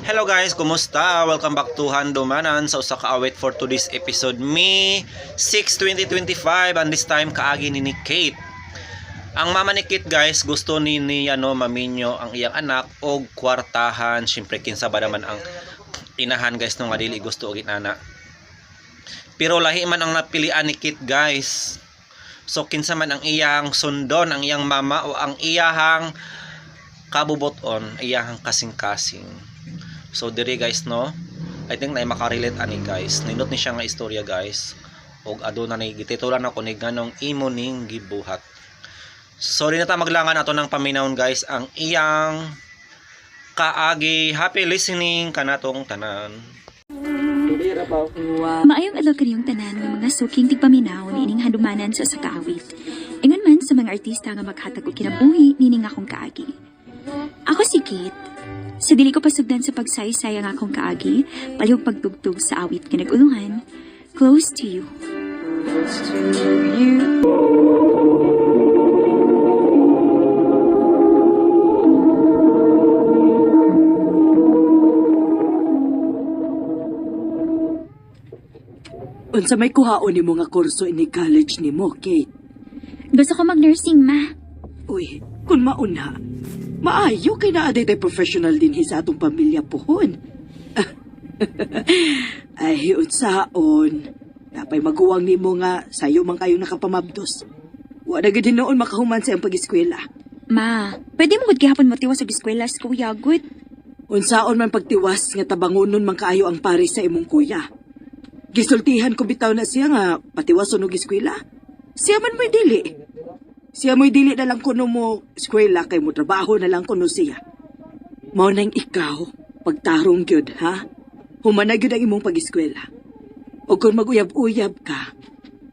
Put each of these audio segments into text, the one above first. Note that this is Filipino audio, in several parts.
Hello guys, kumusta? Welcome back to Handomanan sa usa ka awit for today's episode. May 6, 2025 and this time kaagi ni Kate. Ang mama ni Kate guys, gusto ni maminyo ang iyang anak og kwartahan. Syempre kinsa ba naman ang inahan guys nung dili gusto og inana. Pero lahi man ang napilian ni Kate guys. So kinsa man ang iyang sundon, ang iyang mama o ang iyahang kabuboton, iyahang kasing-kasing. So diri guys no, I think na makarelate ani guys. Nindot ni siya nga istorya guys. Og aduna ni gititulan ako ni ganong imo ning gibuhat. So di na ta maglangan ato ng paminawon guys ang iyang kaagi. Happy listening kanatong tanan. Maayong adlaw kaniyong tanan ng mga suking tigpaminaw niining handumanan sa usa ka awit. Ingon man sa mga artista nga maghatag og kinabuhi nining akong kaagi. Ako si Kate. Sa dili ko pasugdan sa pagsaysay ang akong kaagi, palihog pagtugtog sa awit nga nag-uluhan, Close to You. Close to you. Unsa may kuhaon nimo nga kurso ini college nimo, Kate? Gusto ko mag-nursing, ma. Uy, kun mauna, maayo kay naa day professional din sa atong pamilya pohon. Ay, unsaon. Napay maguwang nimo nga sayo man kayo nakapamabdos. Wa na gid noon makahuman sa iyang pag-eskwela. Ma, pwede mo gud gihapon mo tiwas sa eskwela sa kuya, good? Unsaon man pagtiwas nga tabangonon man kaayo ang pare sa imong kuya. Gisultihan ko bitaw na siya nga patiwason og eskwela. Siya man may dili. Siya mo'y dili na lang kuno mo eskwela kay mo trabaho na lang kuno siya. Mao nang ikaw pagtarong gyud ha. Humanag gyud ang imong pag-eskwela. O kung mag-uyab-uyab ka,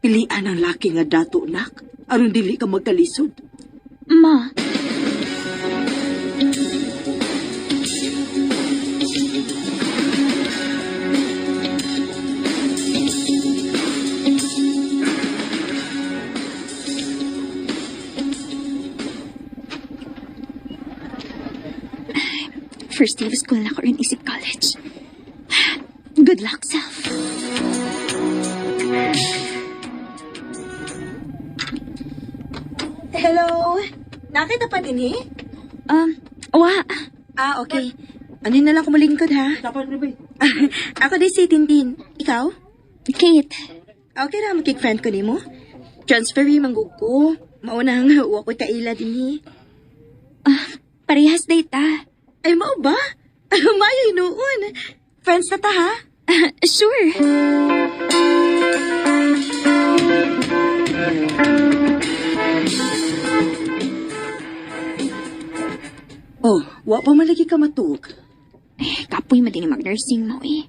pilian ang laki nga dato nak aron dili ka magkalisod. Ma, first day of school na ko rin isip college. Good luck, self. Hello? Nakita pa din eh? Wa. Okay. Ano na lang kumalingkod ha? Dapat na ba? Ako din si Tintin. Ikaw? Kate. Okay na, magkik-friend ko ni mo. Transferi manggug ko. Maunang uwa ko kaila din eh. Parehas data. Ay, mao ba? Mayo noon. Friends na ta ha? Sure. Oh, wa pa man lagi ka matug. Kapoy madini mag-nursing mo eh.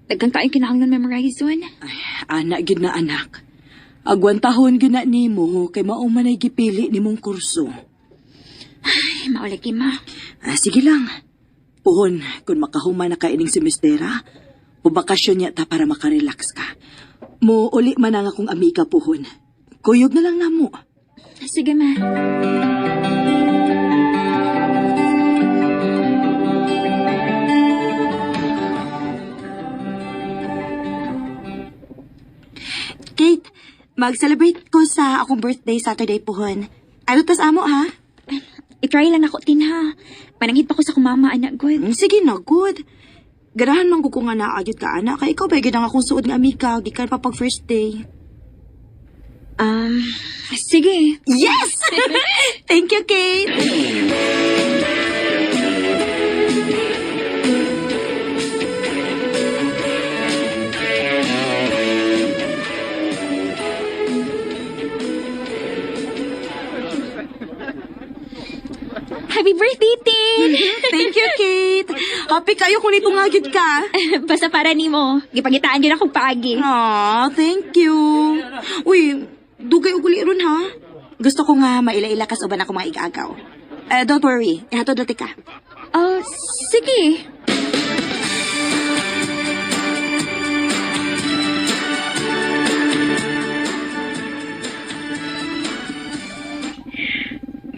Dagkan kayo kinahanglan memorize yun. Anak gid na anak. Agwantahon gid na nimo kay mao man ay gipili nimong kurso. Ay, maulagi ma. Sige lang. Puhon, kung makahuman na ka ining semestera, o bakasyon niya ta para makarelax ka. Mo uli man ang akong amiga puhon. Kuyog na lang namo. Sige ma. Kate, mag-celebrate ko sa akong birthday Saturday puhon. Ayot tas amo ha? I-try lang ako tin ha. Panangit pa ko sa kumama anak good. Sige na, good. Ganahan man ko nga naayot ka, anak. Kaya ikaw ba ang akong suod nga amika, gikan pa pag first day. Sige. Yes! Thank you, Kate. Happy birthday, Tin! Thank you, Kate. Happy kayo kung itungagid ka. Basta para ni mo. Gipagitaan yun akong paagi. Aw, thank you. Uy, dugay uguli ron ha. Gusto ko nga maila-ila kas uban ako mga igagaw. Don't worry, ihatod dati ka. Sige.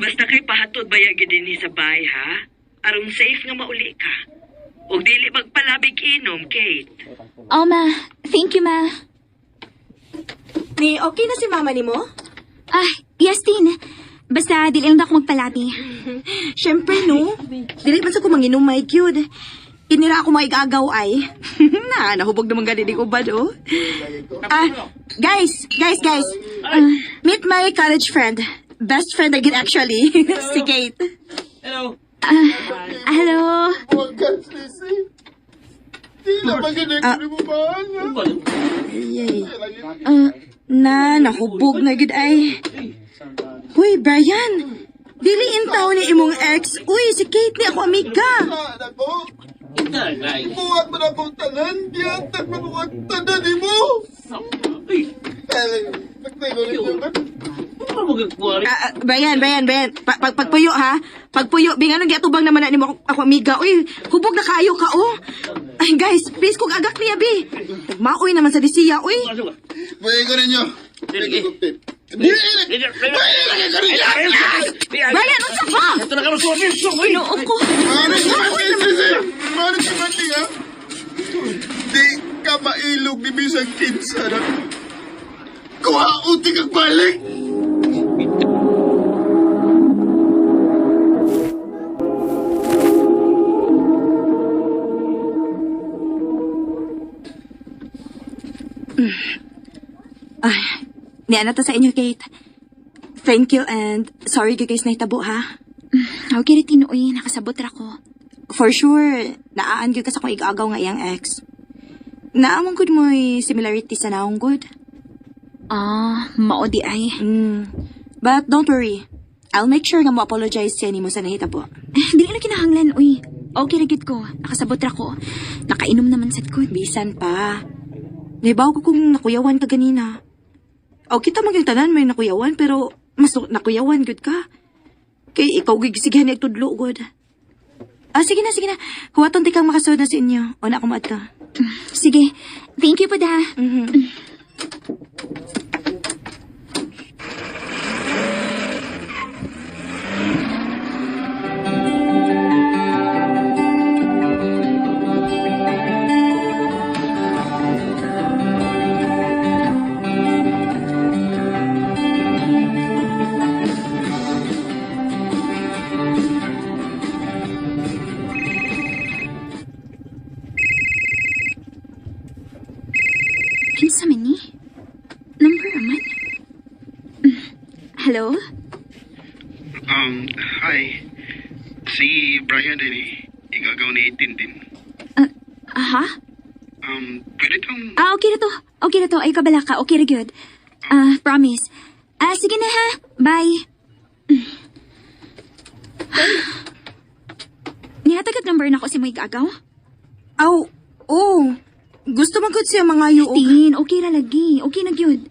Basta kay pahatod bayag din sa bahay ha. Aron safe nga mauli ka. ug dili magpalabig inom, Kate. Oh, ma. Thank you, ma. Ni, okay na si mama ni mo? Ah, yes, Tin. Basta, dili lang daw ako magpalabi. Siyempre, no? Dili man sa ko manginom, my cute. Inira ako maigagaw ay. Nahubog naman gani di ko ba, oh? Guys. Meet my college friend. Best friend again, actually. Si Kate. Hello. Hello? Nahubog na gid ay. Uy, Brian. Dili intaw ni imong ex. Uy, si Kate ni ako amiga. Buhat mo na akong tanan, diyan, mo akong tanan ni mo. Brian. Pagpuyo ha. Pagpuyo, binganon giatubang naman na nimo ako amiga. Uy, hubog na kaayo ka oh. Ay guys, please kung agak niya bi. Maoy naman sa disiya, uy. Pwede ko ninyo. Brian, unsa ka? Noo ko. Mano si Mati, ha? Di ka mailog ni Bisang Kinsa na. Kuhaunti kang balik! Niya na to sa inyo, Kate. Thank you and sorry guys na hitabo ha. Okay, Tin, uy. Nakasabot ra ko. For sure, naaan gyud ka sa kong igagaw nga iyang ex. Naamong good mo similarity sa naong good. Ah, mao di ay. But don't worry. I'll make sure nga mo apologize siya nimo sa nahitabo. Dili na kinahanglan, uy. Okay ra gyud ko. Nakasabot ra ko. Nakainom naman sad ko. Bisan pa. Naibaw ko kung nakuyawan ka ganina. O kita maging tanan may nakuyawan pero mas nakuyawan good ka. Kay ikaw gigsigihan na itudlo good. Sige na. Huwaton ti kang makasod na sa inyo. O na kumaad ka. Sige. Thank you po da. Kinsa man ni? Number aman? Hello? Hi. Si Brian din eh. Igagaw ni Tintin. Aha? Pwede tong... Okay na to. Okay na to. Ay, kabala ka. Okay na good. Promise. Sige na ha. Bye. Nihatagag number na ko si Moy Gagaw? Aw, oh. Gusto magod siya mga yuog. Tin, okay na lagi. Okay na gyud.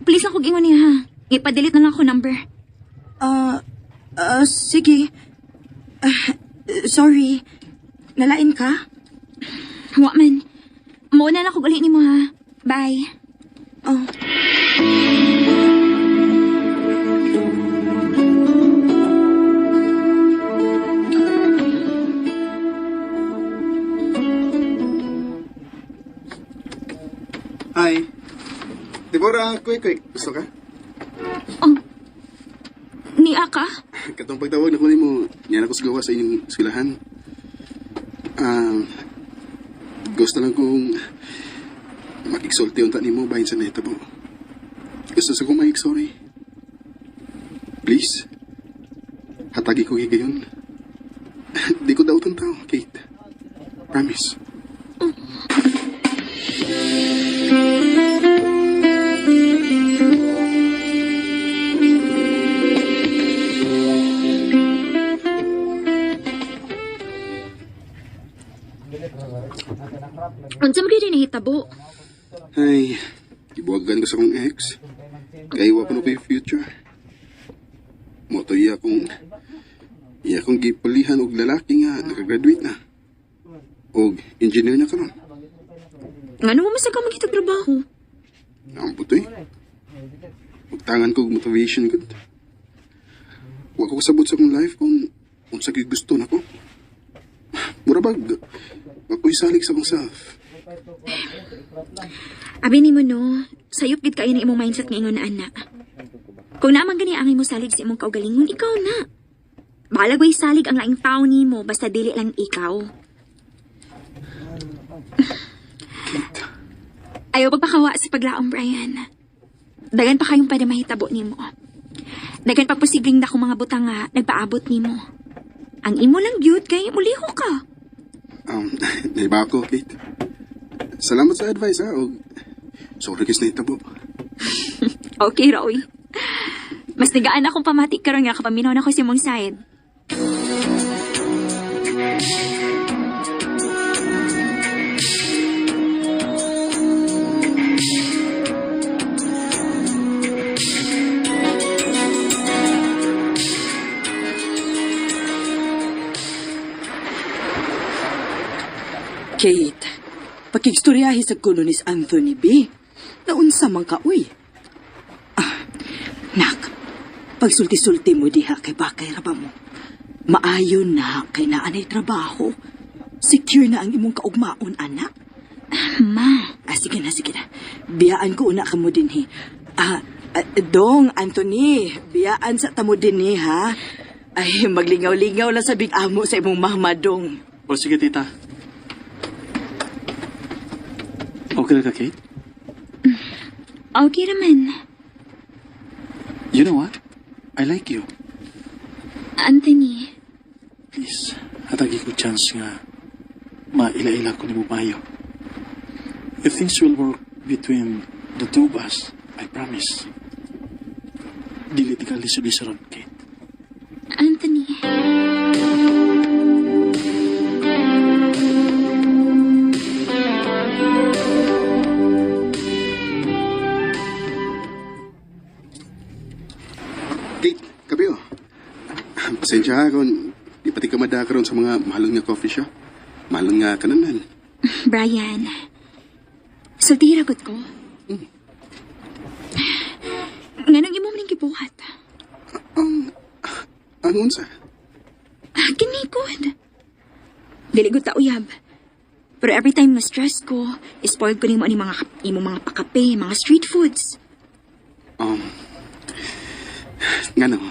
Please lang kog ingon niya ha. Ipa-delete na lang ako number. Sige. Sorry. Nalain ka? Wa man. Muna lang kog ulit ni mo ha. Bye. Oh. Hi. Deborah, quick. Gusto ka? Niya ka? Katong pagtawag na ko mo, yan ako sigawa sa inyong eskwelahan. Gusto lang kong makiksulti unta ni mo bahin sa nahitabo. Gusto sa kong sorry. Please. Hatagi ko higayon. Di ko daw itong tao, Kate. Promise. Unsa mo gyud nahitabo? Ay, ibuwagan ko sa kong ex. Kaiwa pa no pa yung future. Moto iya kong gipulihan og lalaki nga nakagraduate na. Og engineer na karon. Ngano mo masag ka magkita trabaho? Ang putoy. Magtangan ko og motivation gud. Wa ko kasabot sa kong life kung unsa gyud gusto nako. Murabag, ako'y salig sa akong self. Abi ni mo no, sayop gid kayo ni imong mindset nga ingon na ana. Kung naman gani ang imong salig sa imong kaugalingon, ikaw na. Balag way salig ang laing tao nimo basta dili lang ikaw. Ayaw pagpakawa sa paglaom, Brian. Dagan pa kayong pwede mahitabo nimo. Dagan pa posibleng dako mga butang nga nagpaabot nimo. Ang imo lang gyud kay muliho ka. Naiba ako, Kate. Salamat sa advice, ha? O, sorry kis na itabo. Okay, Roy. Mas nagaan akong pamatik karon nga kapaminaw na ko si mong side. Kate, pakigstoryahi sa kuno ni Anthony B. Naunsa man ka, uy. Nak, pagsulti-sulti mo diha kay bakay raba mo. Maayo na kay naanay trabaho. Secure na ang imong kaugmaon, anak. Ma, Sige na. Biyaan ko una ka mo din, he. Dong, Anthony, biyaan sa tamo din, he, ha? Ay, maglingaw-lingaw lang sa big-amo sa imong mahmadong. O sige, tita. Okay na ka, Kate? okay naman. You know what? I like you. Anthony, Please, hatagi ko chance nga maila-ila ko ni mo mayo. If things will work between the two of us, I promise. Dili ti ka lisod-lisoron, Kate. Anthony. Kate, kabiyo. Pasensya ha kung di pati ka madakaroon sa mga mahalong nga coffee shop. Mahalong nga kananan. Brian, sultihiragot ko. Nga nang imo maning gibuhat. Ang unsa? Ginikod. Dili ko ta uyab. Pero every time na stress ko, spoiled ko nimo ani imo mga pakape, mga street foods. Nga no.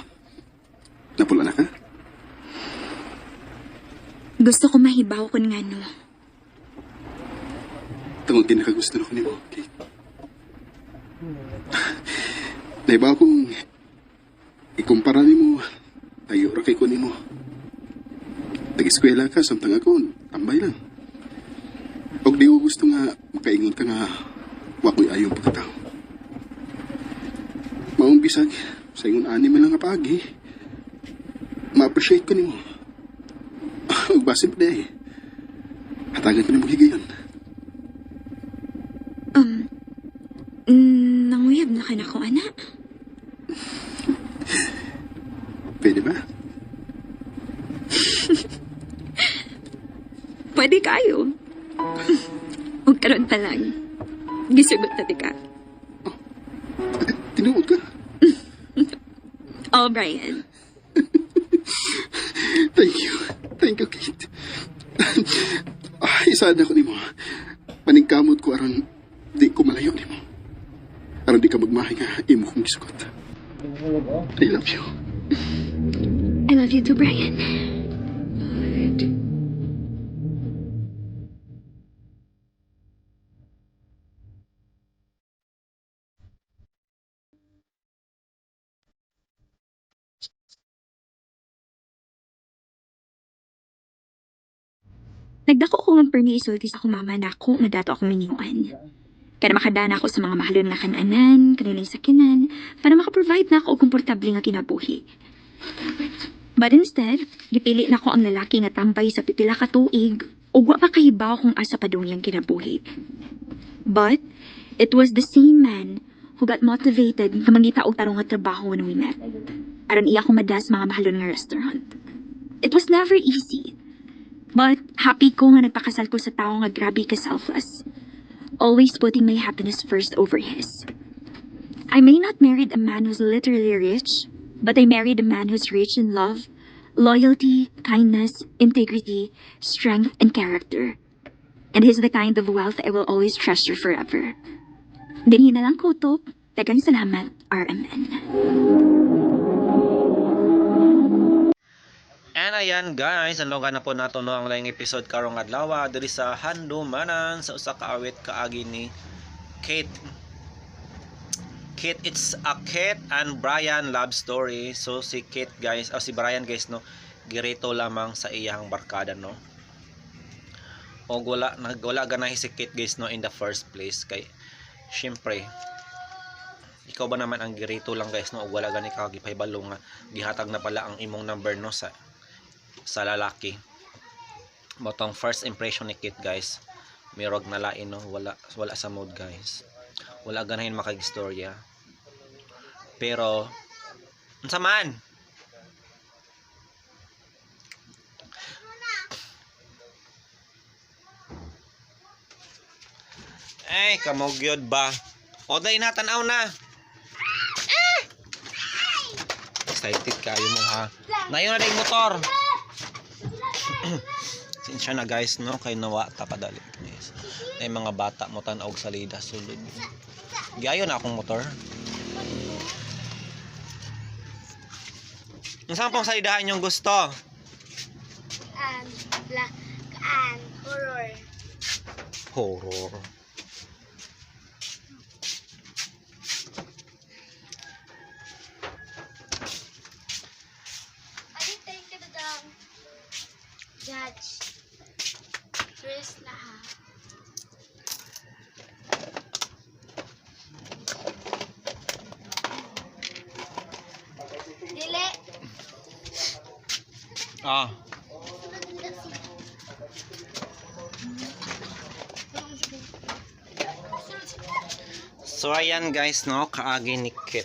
Napula na ka? Gusto ko mahibaw kun ngano. Tungod kinakagusto na ko ni mo, Kate. Naiba akong ikumpara ni mo. Tayo ra kay ko ni mo. Nag-eskwela ka, samtang ako, tambay lang. Og di ko gusto nga makaingon ka nga wako'y ayong pagkatao. Maong bisag, sa ingon ani man lang nga pagi. Ma-appreciate ko ni mo. Og basin pa day. Hatagan ko ni mo higayon. Nanguyab na ka na ko, anak. Pwede ba? Pwede kayo. Huwag karoon pa lang. Gisugot na di ka. Tinuod ka? Oh, Brian. Thank you. Thank you, Kate. Isaan ako ni mo. Paningkamot ko aron di ko malayo ni mo. Aron di ka magmahay nga imo kong gisugot. I love you. I love you too, Brian. Nagdako ko ng permiso sa akong mama na ako na dato akong miniuan. Kaya makadana ako sa mga mahalon nga kananan, kanilang sakinan, para makaprovide na ako og komportable nga kinabuhi. But instead, gipili na ko ang lalaki nga tambay sa pipila ka tuig ug wa pa kahibaw kung asa pa dong iyang kinabuhi. But it was the same man who got motivated na mangita og tarong nga trabaho when we met. Aron iya ko madas mga mahalon nga restaurant. It was never easy. But happy ko nga nagpakasal ko sa tao nga grabe ka selfless. Always putting my happiness first over his. I may not married a man who's literally rich, but I married a man who's rich in love, loyalty, kindness, integrity, strength, and character. And he's the kind of wealth I will always treasure forever. Dinhi na lang kutob. Daghang salamat, RMN. And ayan guys, ang longa na po nato no ang laing episode karong adlaw diri sa handumanan sa usa ka awit kaagi ni Kate. Kate, it's a Kate and Brian love story. So si Kate guys, si Brian guys no, girito lamang sa iyang barkada no. O wala ganahi si Kate guys no in the first place kay syempre ikaw ba naman ang girito lang guys no, o wala gani ka gipahibalo nga gihatag na pala ang imong number no sa lalaki. Motong first impression ni Kate guys, mirog na lain no, wala sa mood guys. Wala ganahin makagistorya. Pero unsa man? Ay, kamogyod ba? O day natanaw na. Excited kayo mo ha. Nayon na day motor. Sinsya na guys no, kay nawa ta padali. Yes. Ay mga bata mo tan-og salida sulod. Giayon na akong motor. Unsa pang salidahan yung gusto? Horror. Horror. I think the judge. Chris na ha. Dili. Ah. So ayan guys no, kaagi ni Kit.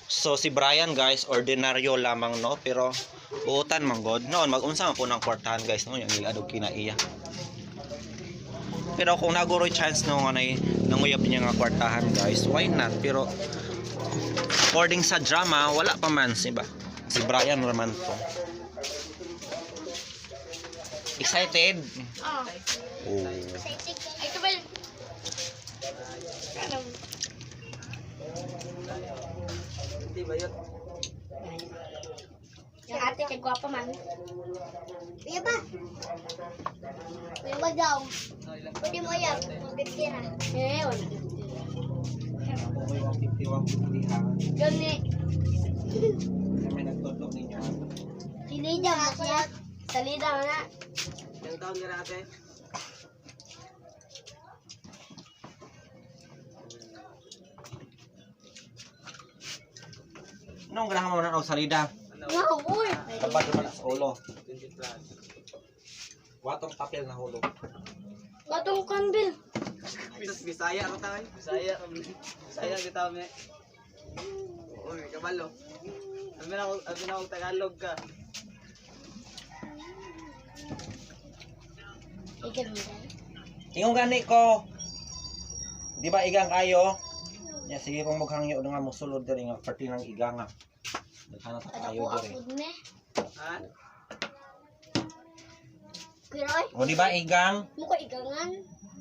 So si Brian guys, ordinaryo lamang no, pero buutan manggod noon mag-unsa man po ng kwartahan guys no, yung iladog kinaiya. Pero kung naguroy chance no nga nanguyab niya nga kwartahan guys, why not? Pero according sa drama, wala pa man si Brian naman to. Excited? Oh. Oh. Ay, kabal. Yung ate kay gwapa man. Kuya ba? Kuya ba daw? Pwede mo yan. 150 na. Eh, 150. Gani. Salida na siya. Salida na. Ilang taon ka na ate? Anong ganahan mo na og salida? No, uy. Tabad naman sa ulo. Watong papel na hulog. Watong kanbil. Bisaya ro tayo. Bisaya bitaw me. Oy, kabalo. Abi na og Tagalog ka. Ikan mo dahil. Ingong gani ko. Di ba igang kayo? Ya sige kung maghangyo nga mo sulod diri nga party ng iganga. Daghan ta kayo Ako diri. apod ne. Ha? Kiroy, O di ba igang? mukha igangan.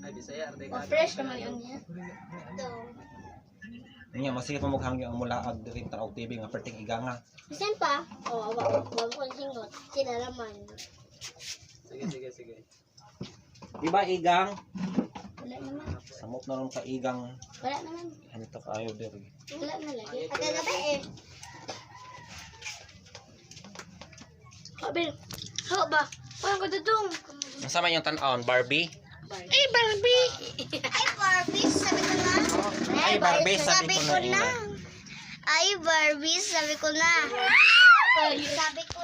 Ay Bisaya ro Ma-fresh naman yun niya. Ito. Nya masige pa maghangyo ang mulaag diri ta og TV nga party ng iganga. Bisan pa? Oo, awa ko kung singot. Sila naman. Sige. Di ba igang? Wala naman. Samot na ron ka igang. Wala naman. Hanito kayo diri. Wala na lagi. Pagkagabi eh. Kabil. How ba? Parang kadudong. Unsa man yung tan-aon, Barbie? Ay, Barbie! Ay, Barbie, sabi ko na. Ay, Barbie, sabi ko na. Ay, Barbie, sabi ko na. Sabi ko